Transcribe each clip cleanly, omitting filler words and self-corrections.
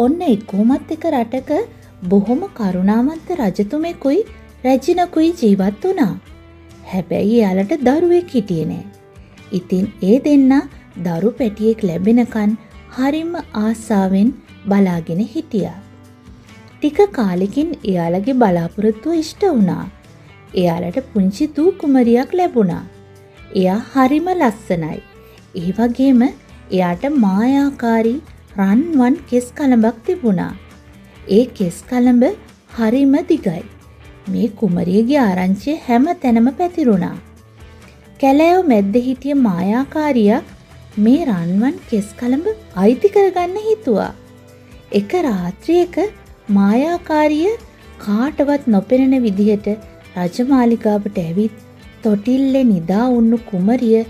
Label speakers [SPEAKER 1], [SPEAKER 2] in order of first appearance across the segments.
[SPEAKER 1] ඔන්න එක්කෝමත් එක රටක බොහොම කරුණාවන්ත රජතුමෙකුයි රැජිනකුයි ජීවත් වුණා. හැබැයි එයාලට දරුවෙක් හිටියේ නෑ. ඉතින් ඒ දෙන්නා දරු පැටියෙක් ලැබෙනකන් හරිම ආසාවෙන් බලාගෙන හිටියා. ටික කාලෙකින් එයාලගේ බලාපොරොත්තුව ඉෂ්ට වුණා. එයාලට පුංචි දූ කුමරියක් ලැබුණා. එයා හරිම ලස්සනයි. ඒ වගේම එයාට මායාකාරී රන්වන් කෙස් කලඹක් තිබුණා. ඒ කෙස් කලඹ හරිම දිගයි. මේ කුමරියගේ ආරංචිය හැම තැනම පැතිරුණා. කැලෑව මැද්ද හිටිය මායාකාරියා මේ රන්වන් කෙස් කලඹ අයිති කරගන්න හිතුවා. එක රාත්‍රියක මායාකාරිය කාටවත් නොපෙනෙන විදිහට රජමාලිගාවට ඇවිත් තොටිල්ලේ නිදා උන්නු කුමරිය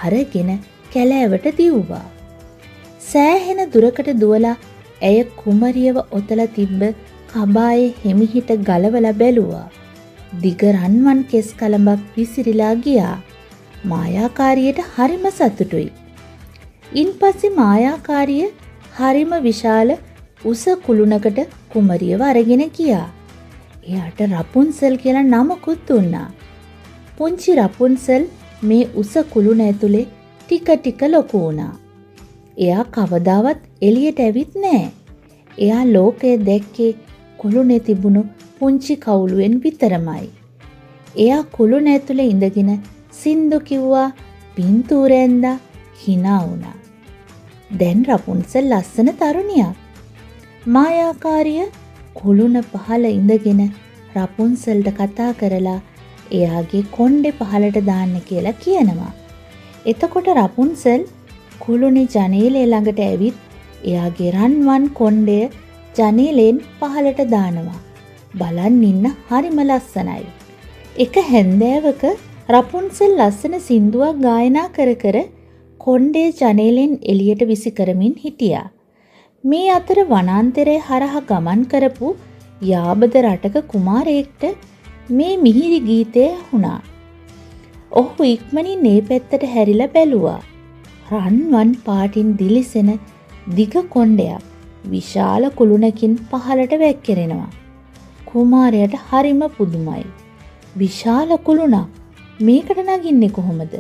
[SPEAKER 1] අරගෙන කැලෑවට දිව්වා. සෑහෙන දුරකට දුවලා ඇය කුමරියව ඔතලා තිබ්බ කබායේ හිමිහිට ගලවලා බැලුවා. දිග රන්වන් කෙස් කලඹක් විසිරිලා ගියා. මායාකාරියට හරිම සතුටුයි. ඉන්පස්සේ මායාකාරිය හරිම විශාල උස කුළුණකට කුමරියව අරගෙන ගියා. එයාට රපුන්සල් කියලා නමකුත් දුන්නා. පුංචි රපුන්සල් මේ උස කුළුණ ඇතුලේ ටික ටික ලොකු වුණා. එයා කවදාවත් එළියට ඇවිත් නෑ. එයා ලෝකය දැක්කේ කුළුණේ තිබුණු පුංචි කවුළුවෙන් විතරමයි. එයා කුළුණ ඇතුලේ ඉඳගෙන සින්දු කිව්වා, පින්තූර ඇඳා, hina වුණා. දැන් රපුන්සල් ලස්සන තරුණියක්. මායාකාරිය කුළුණ පහළ ඉඳගෙන රපුන්සල්ට කතා කරලා එයාගේ කොණ්ඩේ පහළට දාන්න කියලා කියනවා. එතකොට රපුන්සල් කුළුණේ ජනේලය ළඟට ඇවිත් එයාගේ රන්වන් කොණ්ඩය ජනේලෙන් පහළට දානවා. බලන් ඉන්න හරිම ලස්සනයි. එක හැන්දෑවක රපුන්සල් ලස්සන සින්දුවක් ගායනා කර කර කොණ්ඩේ ජනේලෙන් එළියට විසි කරමින් හිටියා. මේ අතර වනාන්තරය හරහා ගමන් කරපු යාබද රටක කුමාරයෙක්ට මේ මිහිරි ගීතය ඇහුණා. ඔහු ඉක්මනින් මේ පැත්තට හැරිලා බැලුවා. රන්වන් පාටින් දිලිසෙන දිග කොණ්ඩයක් විශාල කුළුණකින් පහළට වැක්කිරෙනවා. කුමාරයාට හරිම පුදුමයි. විශාල කුළුණක් මේකට නගින්නේ කොහොමද?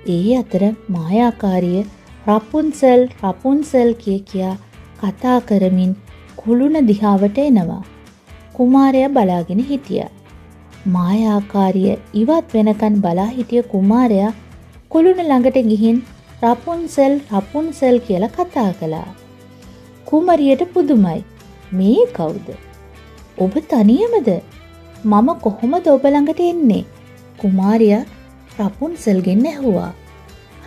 [SPEAKER 1] ඒ අතර මායාකාරිය රපුන්සල් කියා කතා කරමින් කුළුණ දිහාවට එනවා. කුමාරයා බලාගෙන හිටියා. මායාකාරිය ඉවත් වෙනකන් බලා හිටිය කුමාරයා කුළුණ ළඟට ගිහින් රපුන්සල් කියලා කතා කළා. කුමරියට පුදුමයි. මේ කවුද? ඔබ තනියමද? මම කොහොමද ඔබ ළඟට එන්නේ? කුමාරයා රපුන්සල්ගෙන් ඇහුවා.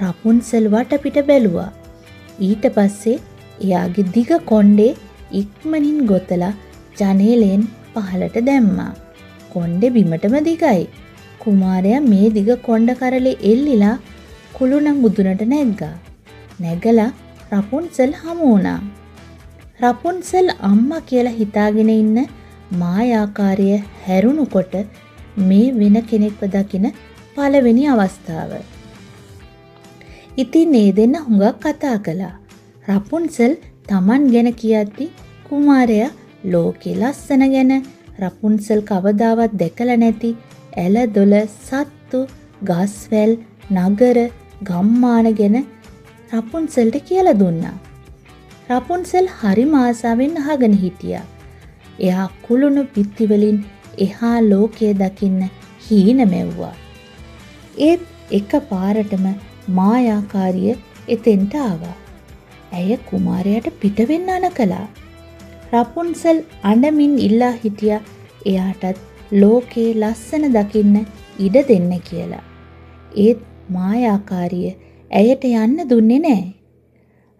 [SPEAKER 1] රපුන්සල් වටපිට බැලුවා. ඊට පස්සේ එයාගේ දිග කොණ්ඩේ ඉක්මනින් ගොතලා ජනේලෙන් පහළට දැම්මා. කොණ්ඩේ බිමටම දිගයි. කුමාරයා මේ දිග කොණ්ඩ කරලේ එල්ලිලා කුළුණ මුදුනට නැග්ගා. නැගලා රපුන්සල් හමු වුණා. රපුන්සල් අම්මා කියලා හිතාගෙන ඉන්න මායාකාරිය හැරුණුකොට මේ වෙන කෙනෙක්ව දකින පළවෙනි අවස්ථාව. ඉතින් මේ දෙන්න හුඟක් කතා කළා. රපුන්සල් Taman ගැන කියද්දි කුමාරයා ලෝකේ ලස්සන ගැන, රපුන්සල් කවදාවත් දැකලා නැති ඇලදොල, සත්තු, ගස්වැල්, නගර, ගම්මාන ගැන රපුන්සල්ට කියලා දුන්නා. රපුන්සල් හරිම ආසාවෙන් අහගෙන හිටියා. එයා කුළුණු පිටි වලින් එහා ලෝකය දකින්න හීන මැව්වා. ඒත් එකපාරටම මායාකාරිය එතෙන්ට ආවා. ඇය කුමාරයාට පිට වෙන්න අණ කළා. රපුන්සල් අඬමින් ඉල්ලා හිටියා එයාටත් ලෝකේ ලස්සන දකින්න ඉඩ දෙන්න කියලා. ඒත් මායාකාරිය ඇයට යන්න දුන්නේ නැහැ.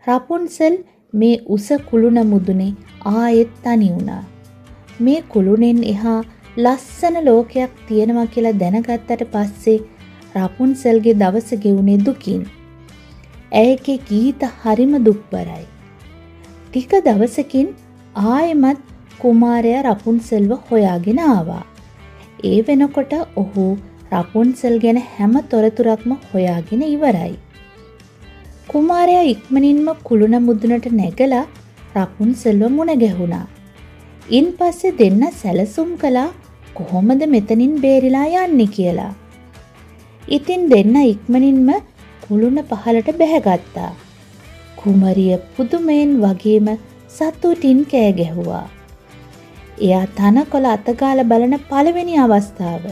[SPEAKER 1] රපුන්සල් මේ උස කුළුණ මුදුනේ ආයෙත් තනි වුණා. මේ කුළුණෙන් එහා ලස්සන ලෝකයක් තියෙනවා කියලා දැනගත්තට පස්සේ රපුන්සල්ගේ දවස ගෙවුනේ දුකින්. ඇයගේ ගීත හරිම දුක්බරයි. ටික දවසකින් ආයෙමත් කුමාරයා රපුන්සල්ව හොයාගෙන ආවා. ඒ වෙනකොට ඔහු රපුන්සල් ගැන හැම තොරතුරක්ම හොයාගෙන ඉවරයි. කුමාරයා ඉක්මනින්ම කුළුණ මුදුනට නැගලා රපුන්සල්ව මුණ ගැහුණා. ඉන් පස්සේ දෙන්න සැලසුම් කළා කොහොමද මෙතනින් බේරිලා යන්නේ කියලා. ඉතින් දෙන්න ඉක්මනින්ම කුළුණ පහලට බැහැගත්තා. කුමරිය පුදුමයෙන් වගේම සතුටින් කෑ ගැහුවා. එයා තනකොළ අතගාලා බලන පළවෙනි අවස්ථාව.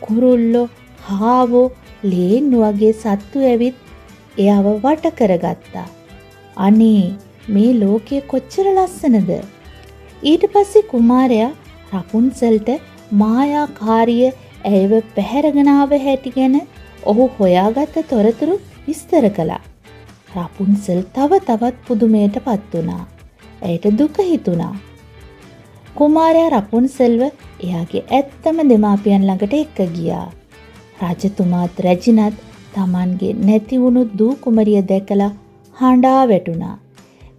[SPEAKER 1] කුරුල්ලෝ, හාවෝ, ලේන්නු වගේ සත්තු ඇවිත් එයාව වට කරගත්තා. අනේ මේ ලෝකය කොච්චර ලස්සනද? ඊට පස්සේ කුමාරයා රපුන්සල්ට මායාකාරිය ඇයව පැහැරගෙන ආව හැටි ගැන ඔහු හොයාගත්ත තොරතුරු විස්තර කළා. රපුන්සල් තව තවත් පුදුමයටපත් වුණා. ඇයට දුක හිතුණා. කුමාරයා රපුන්සල්ව එයාගේ ඇත්තම දෙමාපියන් ළඟට එක්ක ගියා. රජතුමාත් රැජිනත් Tamanගේ නැති වුණු දූ කුමරිය දැකලා හඬා වැටුණා.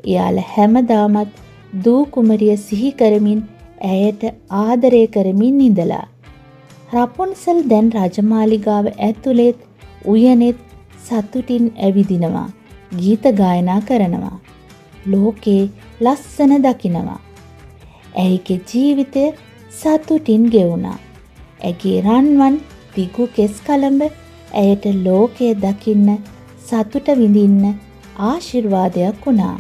[SPEAKER 1] එයාලා හැමදාමත් දූ කුමරිය සිහි කරමින් ඇයට ආදරය කරමින් ඉඳලා. රපුන්සල් දැන් රජමාලිගාව ඇතුළෙත් උයනෙත් සතුටින් ඇවිදිනවා. ගීත ගායනා කරනවා. ලෝකේ ලස්සන දකිනවා. ඇයිගේ ජීවිතය සතුටින් ගෙවුණා. ඇගේ රන්වන් දිගු කෙස් කලඹ ඇයට ලෝකය දකින්න සතුට විඳින්න ආශිර්වාදයක් වුණා.